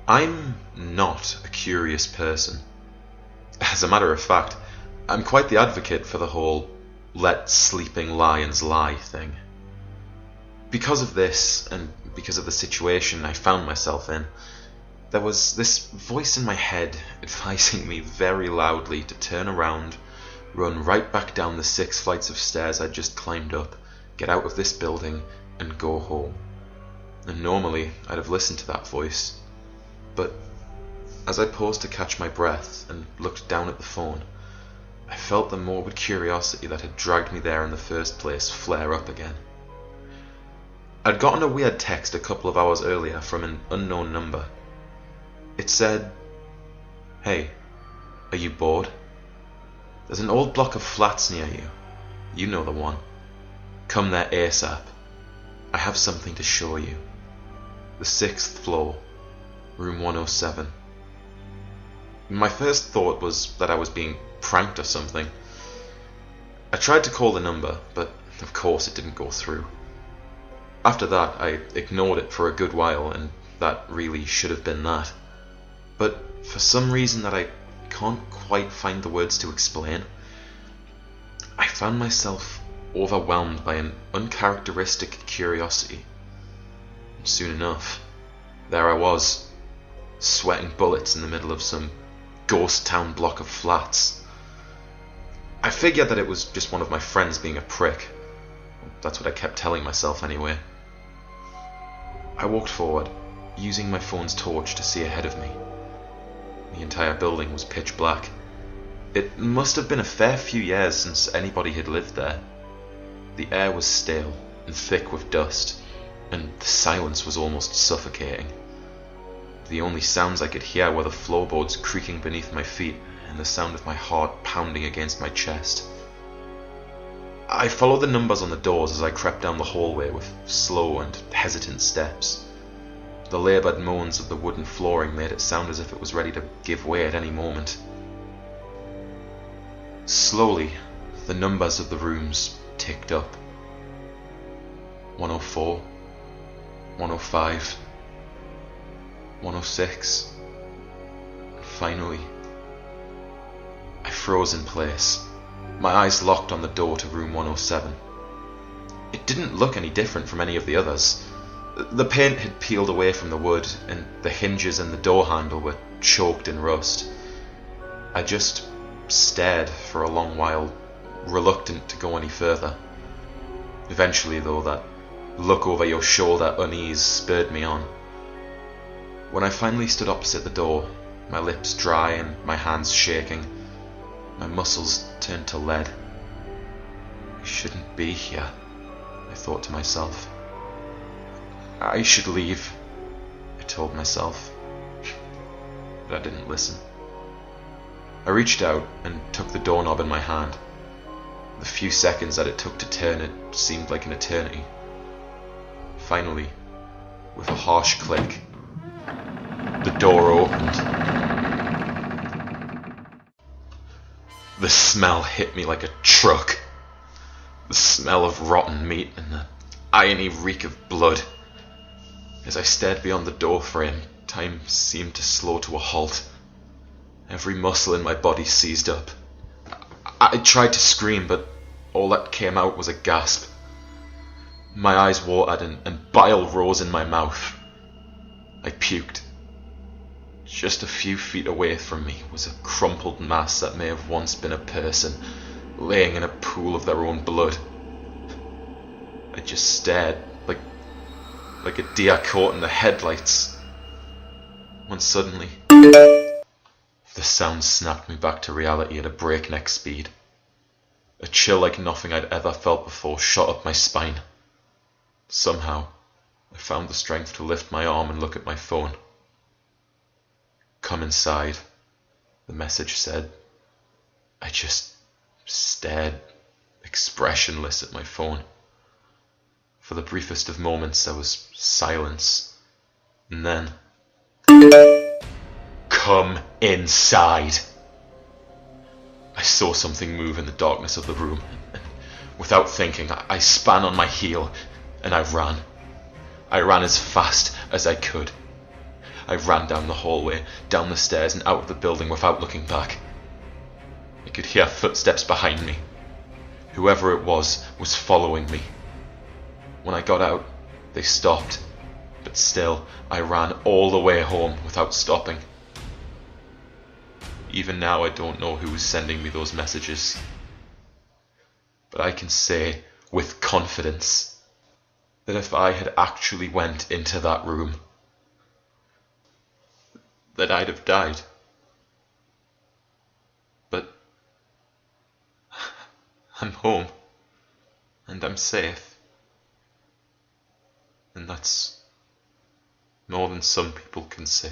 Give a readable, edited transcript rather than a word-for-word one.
I'm not a curious person. As a matter of fact, I'm quite the advocate for the whole let sleeping lions lie thing. Because of this, and because of the situation I found myself in, there was this voice in my head advising me very loudly to turn around, run right back down the 6 flights of stairs I'd just climbed up, get out of this building, and go home. And normally I'd have listened to that voice, but as I paused to catch my breath and looked down at the phone, I felt the morbid curiosity that had dragged me there in the first place flare up again. I'd gotten a weird text a couple of hours earlier from an unknown number. It said, "Hey, are you bored? There's an old block of flats near you. You know the one. Come there ASAP. I have something to show you. The 6th floor, room 107. My first thought was that I was being pranked or something. I tried to call the number, but of course it didn't go through. After that, I ignored it for a good while, and that really should have been that. But for some reason that I can't quite find the words to explain, I found myself overwhelmed by an uncharacteristic curiosity. And soon enough, there I was, sweating bullets in the middle of some ghost town block of flats. I figured that it was just one of my friends being a prick. That's what I kept telling myself anyway. I walked forward, using my phone's torch to see ahead of me. The entire building was pitch black. It must have been a fair few years since anybody had lived there. The air was stale and thick with dust, and the silence was almost suffocating. The only sounds I could hear were the floorboards creaking beneath my feet and the sound of my heart pounding against my chest. I followed the numbers on the doors as I crept down the hallway with slow and hesitant steps. The laboured moans of the wooden flooring made it sound as if it was ready to give way at any moment. Slowly, the numbers of the rooms ticked up. 104, 105, 106. And finally, I froze in place, my eyes locked on the door to room 107. It didn't look any different from any of the others. The paint had peeled away from the wood, and the hinges and the door handle were choked in rust. I just stared for a long while, reluctant to go any further. Eventually, though, that look over your shoulder unease spurred me on. When I finally stood opposite the door, my lips dry and my hands shaking, my muscles turned to lead. I shouldn't be here, I thought to myself. I should leave, I told myself, but I didn't listen. I reached out and took the doorknob in my hand. The few seconds that it took to turn it seemed like an eternity. Finally, with a harsh click, the door opened. The smell hit me like a truck. The smell of rotten meat and the irony reek of blood. As I stared beyond the door frame, time seemed to slow to a halt. Every muscle in my body seized up. I tried to scream, but all that came out was a gasp. My eyes watered and bile rose in my mouth. I puked. Just a few feet away from me was a crumpled mass that may have once been a person, laying in a pool of their own blood. I just stared, like a deer caught in the headlights, when suddenly the sound snapped me back to reality at a breakneck speed. A chill like nothing I'd ever felt before shot up my spine. Somehow, I found the strength to lift my arm and look at my phone. "Come inside," the message said. I just stared, expressionless, at my phone. For the briefest of moments there was silence, and then, "Come inside." I saw something move in the darkness of the room, and without thinking, I span on my heel, and I ran. I ran as fast as I could. I ran down the hallway, down the stairs and out of the building without looking back. I could hear footsteps behind me. Whoever it was following me. When I got out, they stopped, but still I ran all the way home without stopping. Even now I don't know who was sending me those messages, but I can say with confidence that if I had actually went into that room, that I'd have died. But I'm home, and I'm safe, and that's more than some people can say.